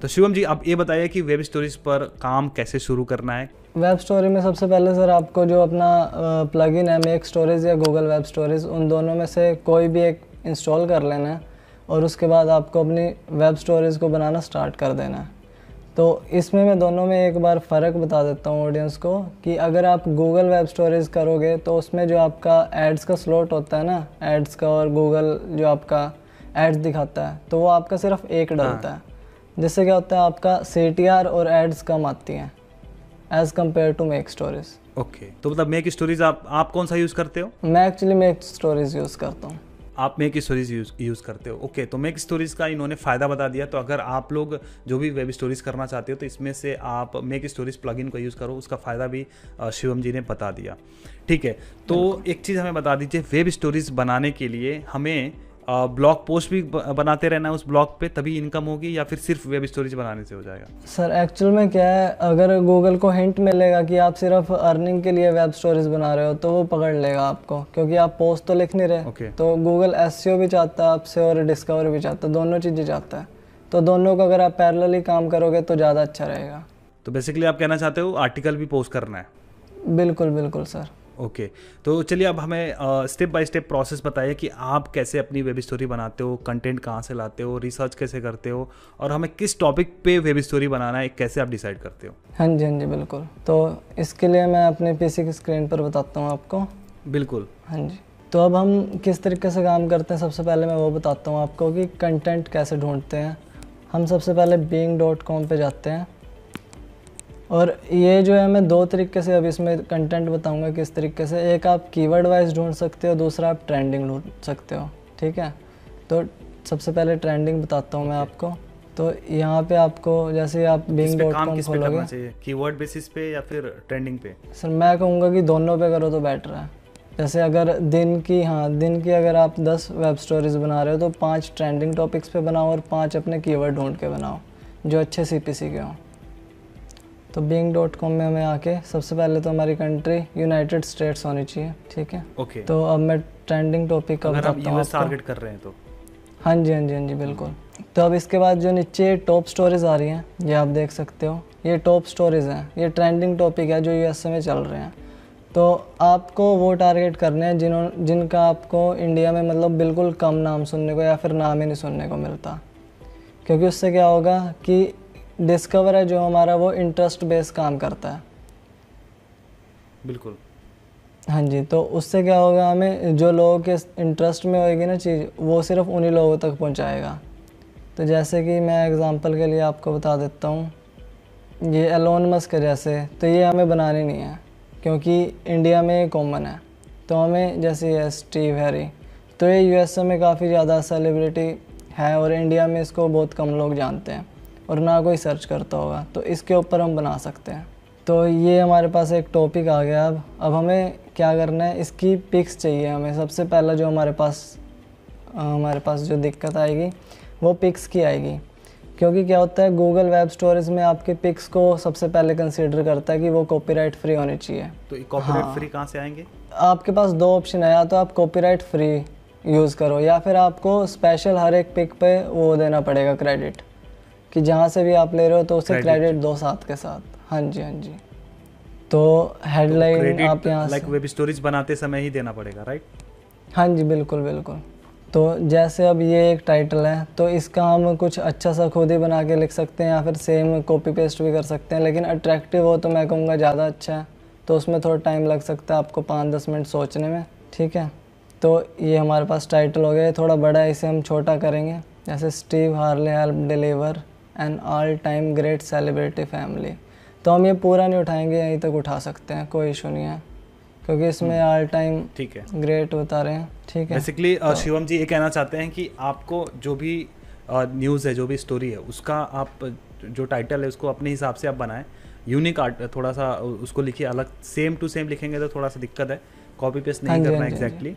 तो शिवम जी आप ये बताइए कि वेब स्टोरीज पर काम कैसे शुरू करना है। वेब स्टोरी में सबसे पहले सर आपको जो अपना प्लगइन है मेक स्टोरेज या गूगल वेब स्टोरेज, उन दोनों में से कोई भी एक इंस्टॉल कर लेना है और उसके बाद आपको अपनी वेब स्टोरेज को बनाना स्टार्ट कर देना है। तो इसमें मैं दोनों में एक बार फ़र्क बता देता हूँ ऑडियंस को कि अगर आप गूगल वेब स्टोरेज करोगे तो उसमें जो आपका एड्स का स्लॉट होता है ना, एड्स का, और गूगल जो आपका एड्स दिखाता है तो वो आपका सिर्फ एक डलता है, जिससे क्या होता है आपका CTR और एड्स कम आती हैं as compare to make storage. Okay, तो मतलब मेक स्टोरीज आप कौन सा यूज़ करते हो? मैं एक्चुअली मेक स्टोरेज यूज़ करता हूँ। आप मेक स्टोरीज यूज़ करते हो। ओके, तो मेक स्टोरीज का इन्होंने फ़ायदा बता दिया। तो अगर आप लोग जो भी वेब स्टोरीज करना चाहते हो तो इसमें से आप मेक स्टोरीज प्लगइन को यूज़ करो, उसका फ़ायदा भी शिवम जी ने बता दिया। ठीक है, तो एक चीज़ हमें बता दीजिए, वेब स्टोरीज बनाने के लिए हमें ब्लॉग पोस्ट भी बनाते रहना है उस ब्लॉग पे तभी इनकम होगी, या फिर सिर्फ वेब स्टोरीज बनाने से हो जाएगा? सर एक्चुअल में क्या है, अगर गूगल को हिंट मिलेगा कि आप सिर्फ अर्निंग के लिए वेब स्टोरीज बना रहे हो तो वो पकड़ लेगा आपको, क्योंकि आप पोस्ट तो लिख नहीं रहे। तो गूगल SEO भी चाहता है आपसे और डिस्कवर भी चाहता है, दोनों चीज़ें चाहता है। तो दोनों का अगर आप पैरेलली काम करोगे तो ज़्यादा अच्छा रहेगा। तो बेसिकली आप कहना चाहते हो आर्टिकल भी पोस्ट करना है? बिल्कुल बिल्कुल सर। ओके, तो चलिए अब हमें स्टेप बाय स्टेप प्रोसेस बताइए कि आप कैसे अपनी वेब स्टोरी बनाते हो, कंटेंट कहाँ से लाते हो, रिसर्च कैसे करते हो, और हमें किस टॉपिक पे वेब स्टोरी बनाना है कैसे आप डिसाइड करते हो? हाँ जी बिल्कुल। तो इसके लिए मैं अपने PC की स्क्रीन पर बताता हूँ आपको। बिल्कुल। हाँ जी, तो अब हम किस तरीके से काम करते हैं सबसे पहले मैं वो बताता हूँ आपको कि कंटेंट कैसे ढूंढते हैं। हम सबसे पहले bing.com पे जाते हैं, और ये जो है मैं 2 तरीके से अब इसमें कंटेंट बताऊंगा किस तरीके से। एक आप कीवर्ड वाइज ढूंढ सकते हो, दूसरा आप ट्रेंडिंग ढूंढ सकते हो। ठीक है, तो सबसे पहले ट्रेंडिंग बताता हूँ मैं आपको। तो यहाँ पे आपको जैसे आप bing.com खोलोगे, कीवर्ड बेसिस पे या फिर ट्रेंडिंग पे? सर मैं कहूँगा कि दोनों पे करो तो बेटर है। जैसे अगर दिन की अगर आप 10 वेब स्टोरीज बना रहे हो तो 5 ट्रेंडिंग टॉपिक्स पे बनाओ और 5 अपने कीवर्ड ढूंढ के बनाओ जो अच्छे CPC के हों। तो bing.com में हमें आके सबसे पहले तो हमारी कंट्री यूनाइटेड स्टेट्स होनी चाहिए। ठीक है, ओके। तो अब मैं ट्रेंडिंग टॉपिक का बताता हूँ। US टारगेट कर रहे हैं तो? हाँ जी बिल्कुल। तो अब इसके बाद जो नीचे टॉप स्टोरीज आ रही हैं ये आप देख सकते हो, ये टॉप स्टोरीज हैं, ये ट्रेंडिंग टॉपिक है जो USA में चल रहे हैं। तो आपको वो टारगेट करने हैं जिनका आपको इंडिया में मतलब बिल्कुल कम नाम सुनने को या फिर नाम ही नहीं सुनने को मिलता, क्योंकि उससे क्या होगा कि डिस्कवर है जो हमारा वो इंटरेस्ट बेस काम करता है। बिल्कुल। हाँ जी, तो उससे क्या होगा, हमें जो लोगों के इंटरेस्ट में होएगी ना चीज़ वो सिर्फ उन्हीं लोगों तक पहुंचाएगा। तो जैसे कि मैं एग्जांपल के लिए आपको बता देता हूँ, ये एलोन मस्क जैसे, तो ये हमें बनानी नहीं है क्योंकि इंडिया में कॉमन है। तो हमें जैसे ये स्टीव हैरी, तो ये USA में काफ़ी ज़्यादा सेलिब्रिटी है और इंडिया में इसको बहुत कम लोग जानते हैं और ना कोई सर्च करता होगा, तो इसके ऊपर हम बना सकते हैं। तो ये हमारे पास एक टॉपिक आ गया। अब हमें क्या करना है, इसकी पिक्स चाहिए हमें। सबसे पहला जो हमारे पास जो दिक्कत आएगी वो पिक्स की आएगी, क्योंकि क्या होता है गूगल वेब स्टोरेज में आपके पिक्स को सबसे पहले कंसीडर करता है कि वो कॉपीराइट फ्री होनी चाहिए। तो कॉपीराइट फ्री कहाँ से आएंगे? आपके पास 2 ऑप्शन है, या तो आप कॉपीराइट फ्री यूज़ करो या फिर आपको स्पेशल हर एक पिक पे वो देना पड़ेगा क्रेडिट, कि जहाँ से भी आप ले रहे हो तो उसे क्रेडिट दो साथ के साथ। हाँ जी। तो हेडलाइन तो आप यहाँ लाइक वेब स्टोरीज बनाते समय ही देना पड़ेगा, राइट? हाँ जी बिल्कुल। तो जैसे अब ये एक टाइटल है तो इसका हम कुछ अच्छा सा खुद ही बना के लिख सकते हैं या फिर सेम कॉपी पेस्ट भी कर सकते हैं, लेकिन अट्रैक्टिव हो तो मैं कहूँगा ज़्यादा अच्छा है। तो उसमें थोड़ा टाइम लग सकता है आपको 5-10 मिनट सोचने में। ठीक है, तो ये हमारे पास टाइटल हो गया। थोड़ा बड़ा है, इसे हम छोटा करेंगे। जैसे Steve Harley help deliver an all time great celebrity family. तो हम ये पूरा नहीं उठाएंगे, यहीं तक उठा सकते हैं, कोई इशू नहीं है, क्योंकि इसमें ऑल टाइम ठीक है ग्रेट बता रहे हैं। ठीक है, बेसिकली शिवम जी ये कहना चाहते हैं कि आपको जो भी न्यूज़ है, जो भी स्टोरी है, उसका आप जो टाइटल है उसको अपने हिसाब से आप बनाएं, यूनिक थोड़ा सा उसको लिखिए, अलग सेम टू सेम लिखेंगे तो थोड़ा सा दिक्कत है, कॉपी पेस्ट नहीं करना एग्जैक्टली।